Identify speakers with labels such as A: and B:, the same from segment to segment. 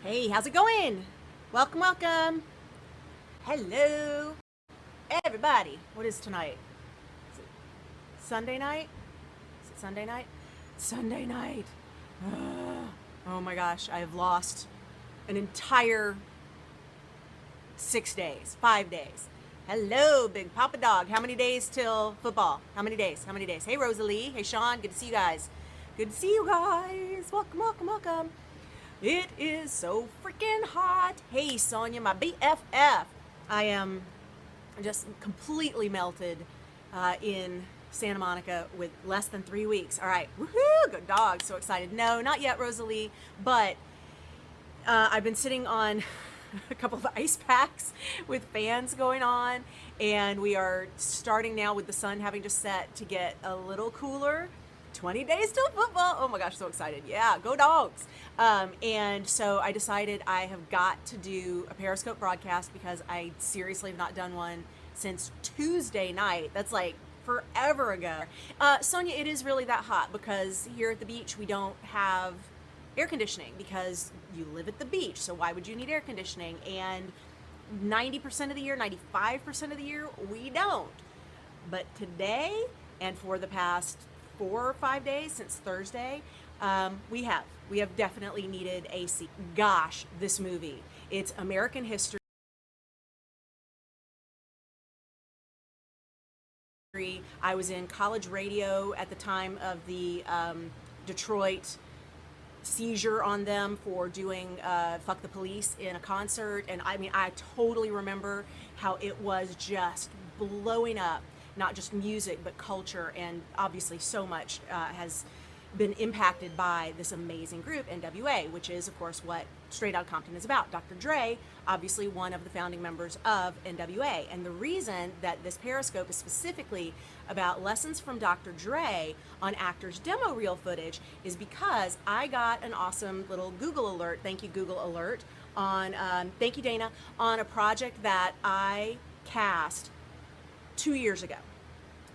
A: Hey, how's it going? Welcome, welcome. Hello, everybody. What is tonight? Is it Sunday night? Is it Sunday night? Sunday night. Oh my gosh, I have lost an entire 6 days, 5 days. Hello, Big Papa Dog. How many days till football? How many days? How many days? Hey, Rosalie. Hey, Sean. Good to see you guys. Good to see you guys. Welcome, welcome, welcome. It is so freaking hot. Hey, Sonia, my BFF. I am just completely melted in Santa Monica with less than 3 weeks. All right, woohoo, good dog. So excited. No, not yet, Rosalie, but I've been sitting on a couple of ice packs with fans going on, and we are starting now with the sun having just set to get a little cooler. 20 days till football. Oh my gosh, so excited. Yeah, go dogs. And so I decided I have got to do a Periscope broadcast because I seriously have not done one since Tuesday night. That's like forever ago. Sonia, it is really that hot because here at the beach we don't have air conditioning because you live at the beach. So why would you need air conditioning? And 90% of the year, 95% of the year, we don't. But today and for the past 4 or 5 days since Thursday, we have definitely needed AC. Gosh, this movie, it's American history. I was in college radio at the time of the Detroit seizure on them for doing Fuck the Police in a concert, and I mean I totally remember how it was just blowing up, not just music but culture, and obviously so much has been impacted by this amazing group NWA, which is of course what Straight Outta Compton is about. Dr. Dre, obviously one of the founding members of NWA, and the reason that this Periscope is specifically about lessons from Dr. Dre on actors' demo reel footage is because I got an awesome little Google alert, thank you Google alert, on, thank you Dana, on a project that I cast 2 years ago.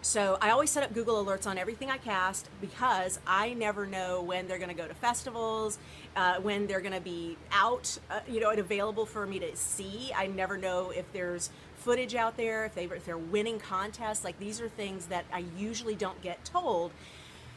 A: So I always set up Google alerts on everything I cast because I never know when they're going to go to festivals, when they're going to be out, and available for me to see. I never know if there's footage out there, if they're winning contests. Like, these are things that I usually don't get told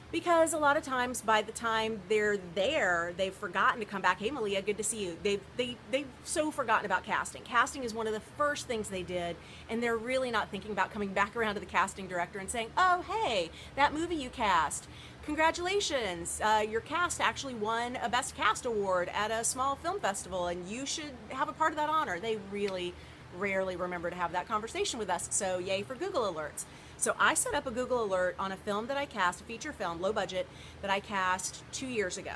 A: because a lot of times by the time they're there, they've forgotten to come back. Hey, Malia, good to see you. They've so forgotten about casting. Casting is one of the first things they did, and they're really not thinking about coming back around to the casting director and saying, oh, hey, that movie you cast, congratulations, your cast actually won a Best Cast award at a small film festival, and you should have a part of that honor. They really rarely remember to have that conversation with us, so yay for Google alerts. So I set up a Google alert on a film that I cast, a feature film, low budget, that I cast 2 years ago.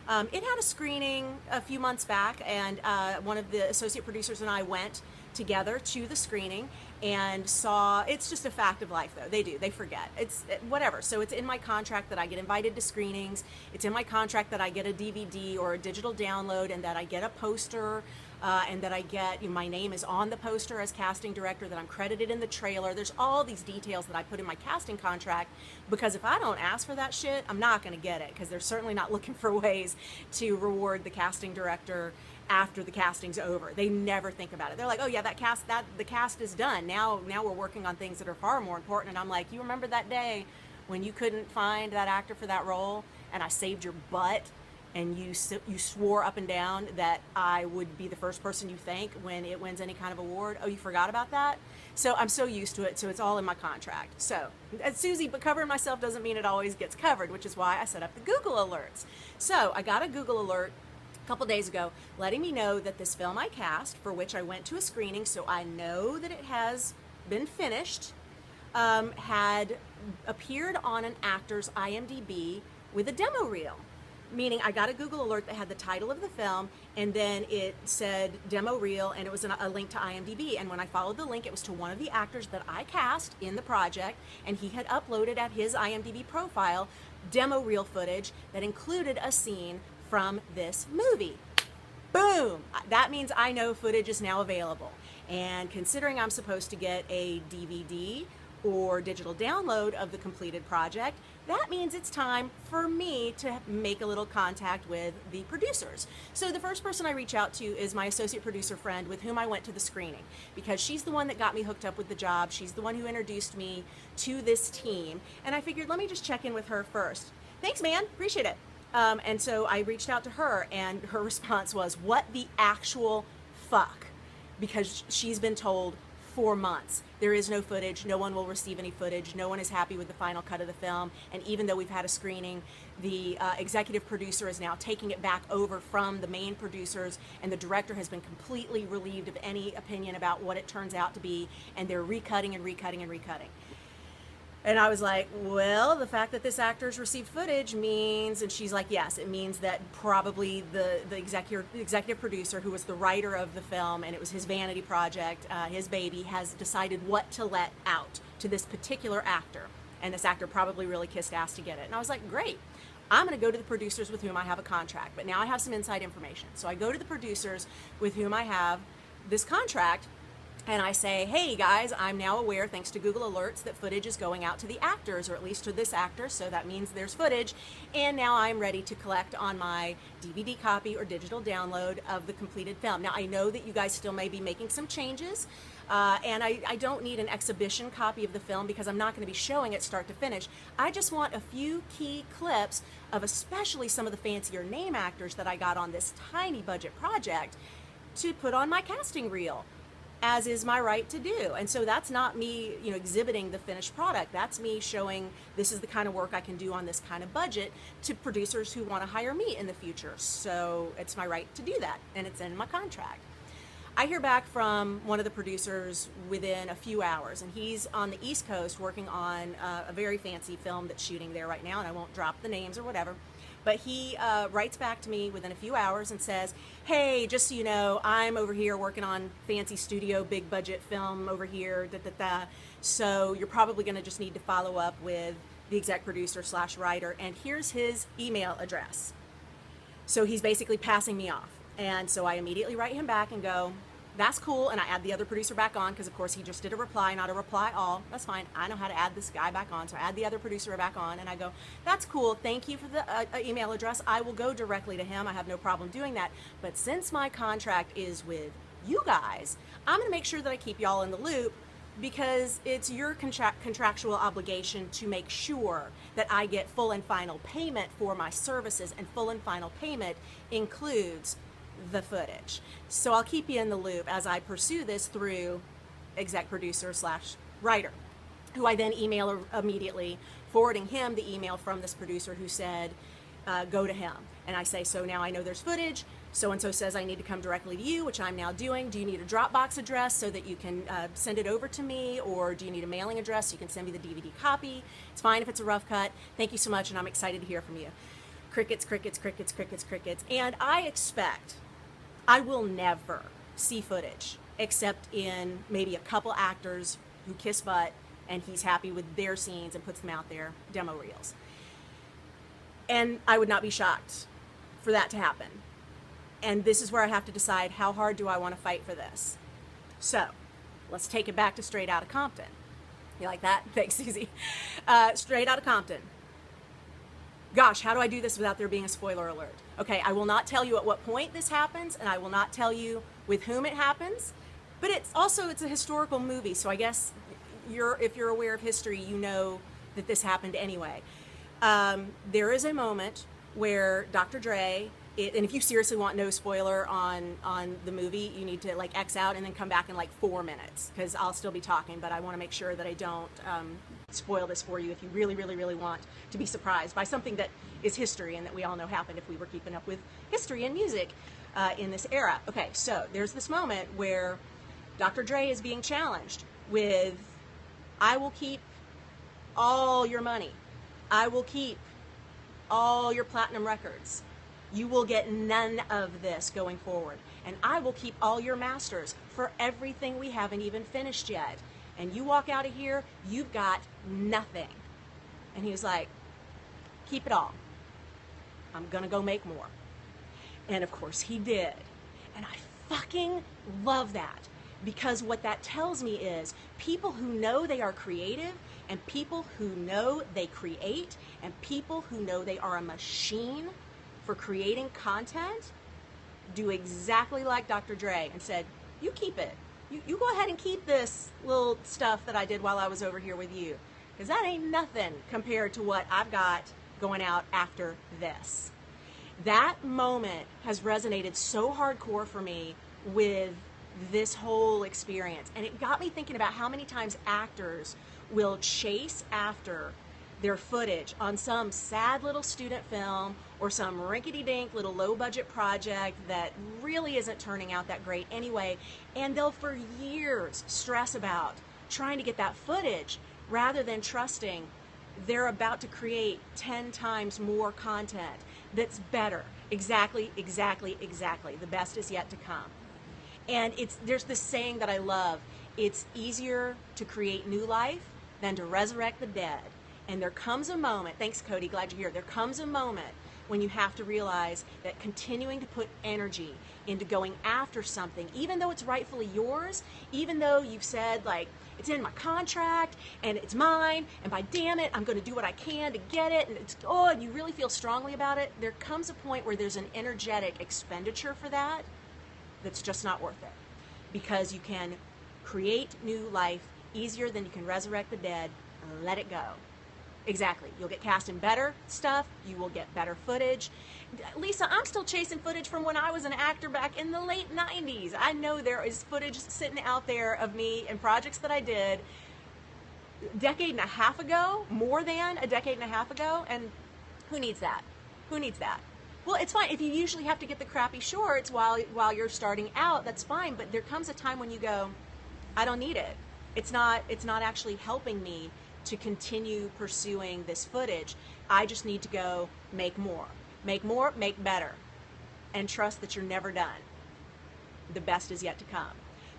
A: It had a screening a few months back, and one of the associate producers and I went together to the screening and saw. It's just a fact of life, though. They forget. It's whatever. So it's in my contract that I get invited to screenings. It's in my contract that I get a DVD or a digital download, and that I get a poster, and that I get, my name is on the poster as casting director, that I'm credited in the trailer. There's all these details that I put in my casting contract, because if I don't ask for that shit, I'm not going to get it, because they're certainly not looking for ways to reward the casting director after the casting's over. They never think about it. They're like, oh yeah, the cast is done. Now we're working on things that are far more important. And I'm like, you remember that day when you couldn't find that actor for that role and I saved your butt? And you swore up and down that I would be the first person you thank when it wins any kind of award. Oh, you forgot about that? So I'm so used to it, so it's all in my contract. So, Susie, but covering myself doesn't mean it always gets covered, which is why I set up the Google alerts. So I got a Google alert a couple days ago letting me know that this film I cast, for which I went to a screening, so I know that it has been finished, had appeared on an actor's IMDb with a demo reel. Meaning I got a Google alert that had the title of the film, and then it said demo reel, and it was a link to IMDb. And when I followed the link, it was to one of the actors that I cast in the project, and he had uploaded at his IMDb profile demo reel footage that included a scene from this movie. Boom! That means I know footage is now available. And considering I'm supposed to get a DVD or digital download of the completed project, that means it's time for me to make a little contact with the producers. So the first person I reach out to is my associate producer friend with whom I went to the screening, because she's the one that got me hooked up with the job. She's the one who introduced me to this team. And I figured, let me just check in with her first. Thanks, man. Appreciate it. And so I reached out to her, and her response was, what the actual fuck? Because she's been told for months there is no footage, no one will receive any footage, no one is happy with the final cut of the film, and even though we've had a screening, the executive producer is now taking it back over from the main producers, and the director has been completely relieved of any opinion about what it turns out to be, and they're recutting and recutting and recutting. And I was like, well, the fact that this actor's received footage means, and she's like, yes, it means that probably the executive producer, who was the writer of the film, and it was his vanity project, his baby, has decided what to let out to this particular actor. And this actor probably really kissed ass to get it. And I was like, great. I'm going to go to the producers with whom I have a contract. But now I have some inside information. So I go to the producers with whom I have this contract, and I say, hey guys, I'm now aware, thanks to Google Alerts, that footage is going out to the actors, or at least to this actor, so that means there's footage, and now I'm ready to collect on my DVD copy or digital download of the completed film. Now, I know that you guys still may be making some changes, and I don't need an exhibition copy of the film because I'm not going to be showing it start to finish. I just want a few key clips of especially some of the fancier name actors that I got on this tiny budget project to put on my casting reel, as is my right to do. And so that's not me, exhibiting the finished product. That's me showing this is the kind of work I can do on this kind of budget to producers who want to hire me in the future. So it's my right to do that, and it's in my contract. I hear back from one of the producers within a few hours, and he's on the East Coast working on a very fancy film that's shooting there right now, and I won't drop the names or whatever. But he writes back to me within a few hours and says, hey, just so you know, I'm over here working on fancy studio, big budget film over here, so you're probably going to just need to follow up with the exec producer / writer, and here's his email address. So he's basically passing me off. And so I immediately write him back and go, that's cool, and I add the other producer back on, because of course he just did a reply, not a reply all. That's fine. I know how to add this guy back on, so I add the other producer back on, and I go, that's cool, thank you for the email address. I will go directly to him. I have no problem doing that. But since my contract is with you guys, I'm going to make sure that I keep y'all in the loop, because it's your contractual obligation to make sure that I get full and final payment for my services, and full and final payment includes the footage. So I'll keep you in the loop as I pursue this through exec producer / writer, who I then email immediately, forwarding him the email from this producer who said, go to him. And I say, so now I know there's footage. So-and-so says I need to come directly to you, which I'm now doing. Do you need a Dropbox address so that you can send it over to me? Or do you need a mailing address so you can send me the DVD copy? It's fine if it's a rough cut. Thank you so much, and I'm excited to hear from you. Crickets, crickets, crickets, crickets, crickets. And I expect I will never see footage except in maybe a couple actors who kiss butt and he's happy with their scenes and puts them out there, demo reels. And I would not be shocked for that to happen. And this is where I have to decide, how hard do I want to fight for this? So let's take it back to Straight Outta Compton. You like that? Thanks, Susie. Straight Outta Compton. Gosh, how do I do this without there being a spoiler alert? Okay, I will not tell you at what point this happens, and I will not tell you with whom it happens, but it's a historical movie, so I guess if you're aware of history, you know that this happened anyway. There is a moment where Dr. Dre, and if you seriously want no spoiler on the movie, you need to X out and then come back in 4 minutes, because I'll still be talking, but I want to make sure that I don't spoil this for you if you really, really, really want to be surprised by something that is history and that we all know happened if we were keeping up with history and music in this era. Okay, so there's this moment where Dr. Dre is being challenged with, I will keep all your money. I will keep all your platinum records. You will get none of this going forward. And I will keep all your masters for everything we haven't even finished yet. And you walk out of here, you've got nothing. And he was like, keep it all. I'm gonna go make more. And of course he did. And I fucking love that. Because what that tells me is people who know they are creative, and people who know they create, and people who know they are a machine for creating content do exactly like Dr. Dre and said, you keep it. You go ahead and keep this little stuff that I did while I was over here with you, because that ain't nothing compared to what I've got going out after this. That moment has resonated so hardcore for me with this whole experience. And it got me thinking about how many times actors will chase after their footage on some sad little student film or some rinkety-dink little low-budget project that really isn't turning out that great anyway, and they'll for years stress about trying to get that footage rather than trusting they're about to create 10 times more content that's better. Exactly. The best is yet to come. And there's this saying that I love. It's easier to create new life than to resurrect the dead. And there comes a moment, thanks Cody, glad you're here. There comes a moment when you have to realize that continuing to put energy into going after something, even though it's rightfully yours, even though you've said, like, it's in my contract and it's mine, and by damn it, I'm going to do what I can to get it, and you really feel strongly about it, there comes a point where there's an energetic expenditure for that that's just not worth it. Because you can create new life easier than you can resurrect the dead. Let it go. Exactly. You'll get cast in better stuff. You will get better footage. Lisa, I'm still chasing footage from when I was an actor back in the late 90s. I know there is footage sitting out there of me and projects that I did a decade and a half ago, more than a decade and a half ago, and who needs that? Who needs that? Well, it's fine. If you usually have to get the crappy shorts while you're starting out, that's fine. But there comes a time when you go, I don't need it. It's not actually helping me to continue pursuing this footage. I just need to go make more, make better, and trust that you're never done. The best is yet to come.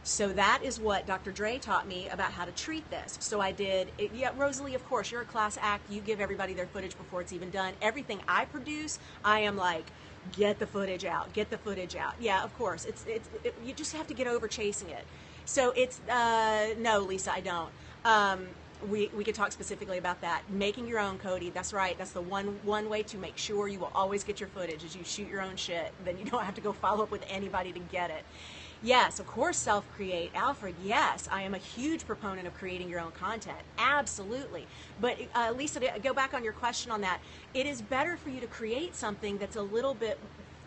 A: So that is what Dr. Dre taught me about how to treat this. So I did it. Yeah, Rosalie, of course, you're a class act. You give everybody their footage before it's even done. Everything I produce, I am like, get the footage out, get the footage out. Yeah, of course. You just have to get over chasing it. So it's, no, Lisa, I don't. We could talk specifically about that. Making your own, Cody, that's right. That's the one way to make sure you will always get your footage is you shoot your own shit. Then you don't have to go follow up with anybody to get it. Yes, of course, self-create. Alfred, yes, I am a huge proponent of creating your own content. Absolutely. But Lisa, to go back on your question on that, it is better for you to create something that's a little bit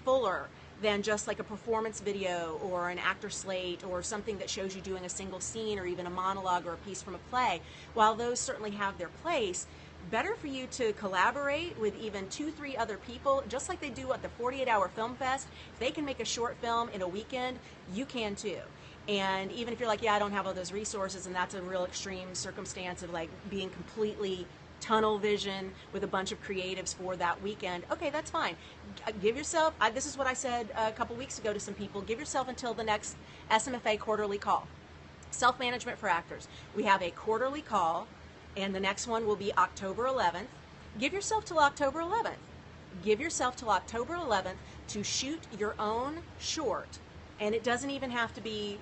A: fuller than just like a performance video or an actor slate or something that shows you doing a single scene or even a monologue or a piece from a play. While those certainly have their place, better for you to collaborate with even 2-3 other people, just like they do at the 48-hour film fest. If they can make a short film in a weekend, you can too. And even if you're like, yeah, I don't have all those resources, and that's a real extreme circumstance of like being completely tunnel vision with a bunch of creatives for that weekend, okay, that's fine. Give yourself, this is what I said a couple weeks ago to some people, give yourself until the next SMFA quarterly call. Self-management for actors. We have a quarterly call, and the next one will be October 11th. Give yourself till October 11th. Give yourself till October 11th to shoot your own short, and it doesn't even have to be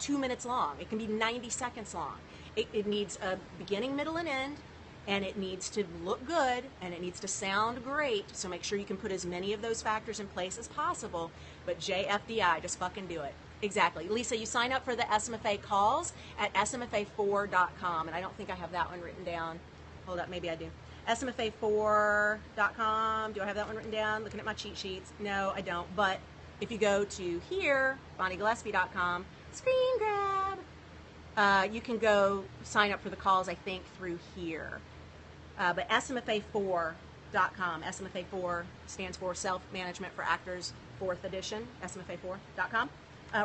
A: 2 minutes long. It can be 90 seconds long. It needs a beginning, middle, and end, and it needs to look good, and it needs to sound great, so make sure you can put as many of those factors in place as possible, but JFDI, just fucking do it. Exactly. Lisa, you sign up for the SMFA calls at smfa4.com, and I don't think I have that one written down. Hold up, maybe I do. smfa4.com, do I have that one written down? Looking at my cheat sheets. No, I don't, but if you go to here, bonniegillespie.com, screen grab, you can go sign up for the calls, I think, through here. But smfa4.com, SMFA4 stands for Self-Management for Actors, 4th edition, smfa4.com.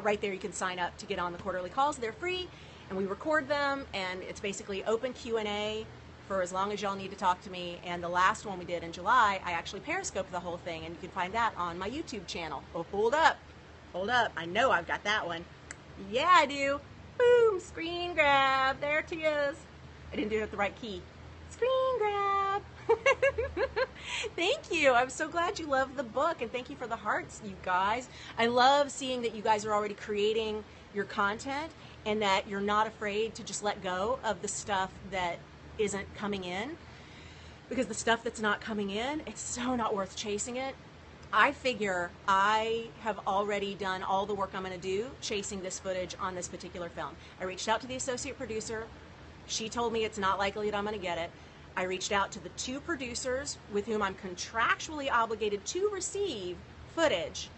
A: Right there you can sign up to get on the quarterly calls. They're free, and we record them, and it's basically open Q&A for as long as y'all need to talk to me. And the last one we did in July, I actually periscoped the whole thing, and you can find that on my YouTube channel. Oh, hold up. I know I've got that one. Yeah, I do. Boom, screen grab. There it is. I didn't do it at the right key. Screen grab. Thank you. I'm so glad you love the book, and thank you for the hearts, you guys. I love seeing that you guys are already creating your content, and that you're not afraid to just let go of the stuff that isn't coming in, because the stuff that's not coming in, it's so not worth chasing it. I figure I have already done all the work I'm going to do chasing this footage on this particular film. I reached out to the associate producer. She told me it's not likely that I'm going to get it. I reached out to the 2 producers with whom I'm contractually obligated to receive footage,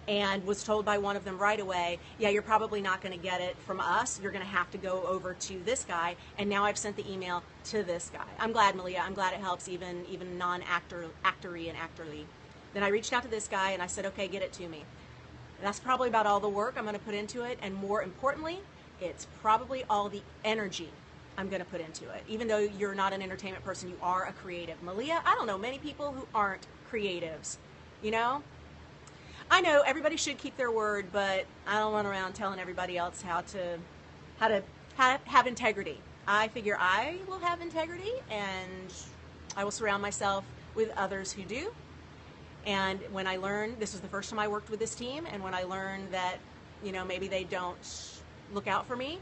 A: and was told by one of them right away, yeah, you're probably not going to get it from us. You're going to have to go over to this guy. And now I've sent the email to this guy. I'm glad, Malia. I'm glad it helps even non-actory and actorly. Then I reached out to this guy and I said, okay, get it to me. That's probably about all the work I'm going to put into it. And more importantly, it's probably all the energy I'm going to put into it. Even though you're not an entertainment person, you are a creative. Malia, I don't know many people who aren't creatives, you know? I know everybody should keep their word, but I don't run around telling everybody else how to have integrity. I figure I will have integrity, and I will surround myself with others who do. And when I learned, this was the first time I worked with this team, and when I learned that, you know, maybe they don't look out for me,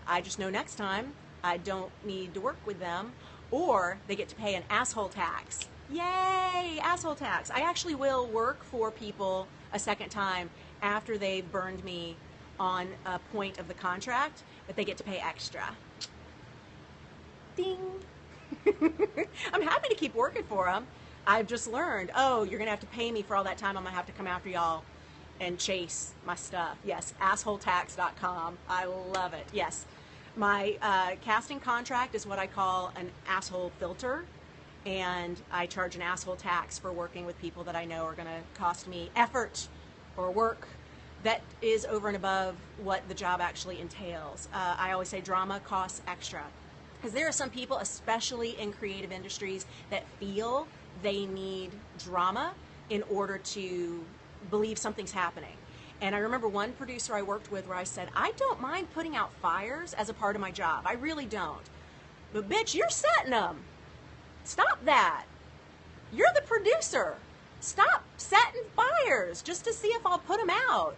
A: I just know next time I don't need to work with them, or they get to pay an asshole tax. Yay, asshole tax. I actually will work for people a second time after they've burned me on a point of the contract, but they get to pay extra. Ding. I'm happy to keep working for them. I've just learned, oh, you're going to have to pay me for all that time. I'm going to have to come after y'all and chase my stuff. Yes, assholetax.com. I love it. Yes, my casting contract is what I call an asshole filter. And I charge an asshole tax for working with people that I know are going to cost me effort or work that is over and above what the job actually entails. I always say drama costs extra. Because there are some people, especially in creative industries, that feel they need drama in order to believe something's happening. And I remember one producer I worked with where I said, I don't mind putting out fires as a part of my job. I really don't. But bitch, you're setting them. Stop that. You're the producer. Stop setting fires just to see if I'll put them out.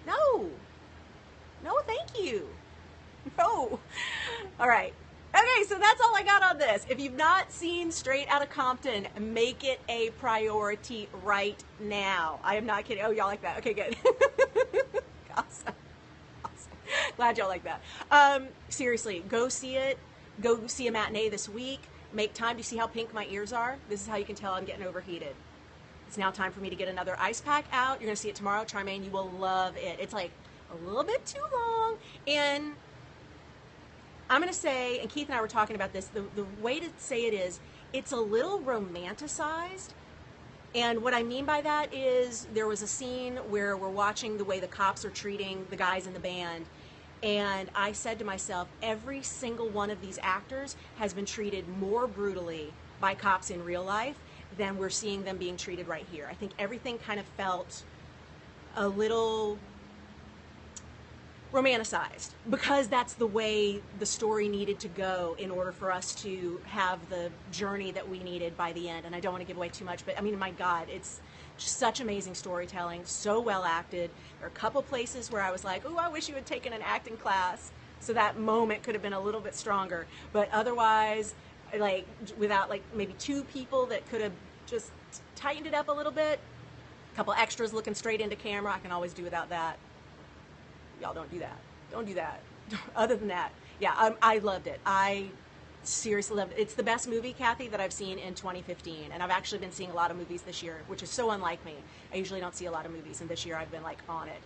A: No. No, thank you. No. All right. Okay, so that's all I got on this. If you've not seen Straight Outta Compton, make it a priority right now. I am not kidding. Oh, y'all like that? Okay, good. Awesome. Awesome. Glad y'all like that. Seriously, go see it. Go see a matinee this week. Make time. Do you see how pink my ears are? This is how you can tell I'm getting overheated. It's now time for me to get another ice pack out. You're going to see it tomorrow. Charmaine, you will love it. It's like a little bit too long. And I'm going to say, and Keith and I were talking about this, the way to say it is, it's a little romanticized. And what I mean by that is there was a scene where we're watching the way the cops are treating the guys in the band. And I said to myself, every single one of these actors has been treated more brutally by cops in real life than we're seeing them being treated right here. I think everything kind of felt a little romanticized because that's the way the story needed to go in order for us to have the journey that we needed by the end. And I don't want to give away too much, but I mean, my God, it's just such amazing storytelling, so well acted. There are a couple places where I was like, oh, I wish you had taken an acting class so that moment could have been a little bit stronger. But otherwise, like without like maybe 2 people that could have just tightened it up a little bit, a couple extras looking straight into camera, I can always do without that. Y'all don't do that. Don't do that. Other than that, yeah, I loved it. I seriously loved it. It's the best movie, Cathy, that I've seen in 2015. And I've actually been seeing a lot of movies this year, which is so unlike me. I usually don't see a lot of movies, and this year I've been like on it.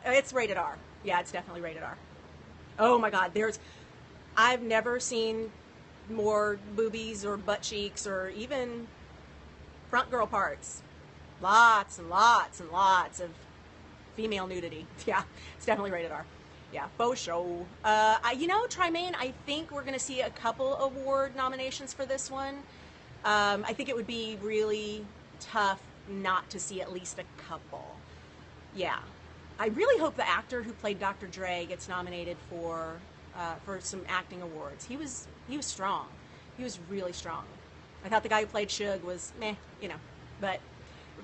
A: It's rated R. Yeah, it's definitely rated R. Oh my God, I've never seen more boobies or butt cheeks or even front girl parts. Lots and lots and lots of female nudity. Yeah, it's definitely rated R. Yeah, faux show. You know, Tremaine, I think we're going to see a couple award nominations for this one. I think it would be really tough not to see at least a couple. Yeah. I really hope the actor who played Dr. Dre gets nominated for some acting awards. He was strong. He was really strong. I thought the guy who played Suge was meh, you know, but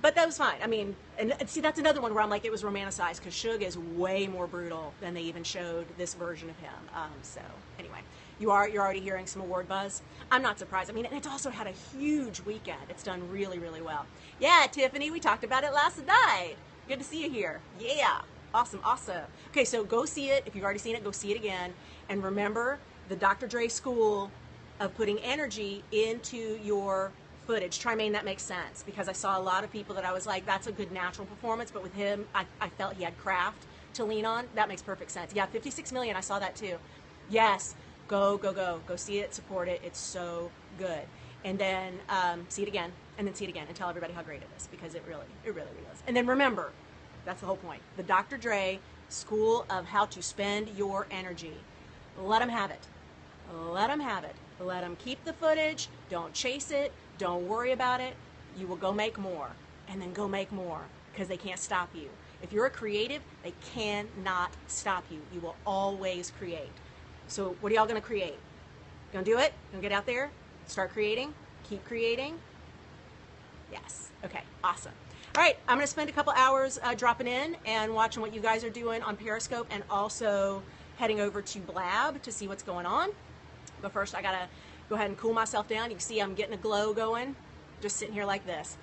A: But that was fine. I mean, and see, that's another one where I'm like, it was romanticized, because Suge is way more brutal than they even showed this version of him. So anyway, you're already hearing some award buzz. I'm not surprised. I mean, and it's also had a huge weekend. It's done really, really well. Yeah, Tiffany, we talked about it last night. Good to see you here. Yeah, awesome, awesome. Okay, so go see it. If you've already seen it, go see it again. And remember the Dr. Dre school of putting energy into your footage. Tremaine, that makes sense, because I saw a lot of people that I was like, that's a good natural performance, but with him, I felt he had craft to lean on. That makes perfect sense. Yeah, 56 million, I saw that too. Yes, go see it, support it. It's so good. And then see it again, and then see it again, and tell everybody how great it is, because it really is. And then remember, that's the whole point, the Dr. Dre school of how to spend your energy. Let him have it. Let him have it. Let him keep the footage. Don't chase it. Don't worry about it. You will go make more, and then go make more, because they can't stop you. If you're a creative, they cannot stop you. You will always create. So what are y'all going to create? Gonna do it? Gonna get out there? Start creating? Keep creating? Yes. Okay, awesome. All right, I'm going to spend a couple hours dropping in and watching what you guys are doing on Periscope, and also heading over to Blab to see what's going on. But first, I got to go ahead and cool myself down. You can see I'm getting a glow going, just sitting here like this.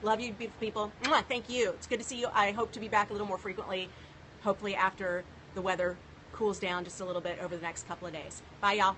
A: Love you, beautiful people. Thank you. It's good to see you. I hope to be back a little more frequently, hopefully after the weather cools down just a little bit over the next couple of days. Bye, y'all.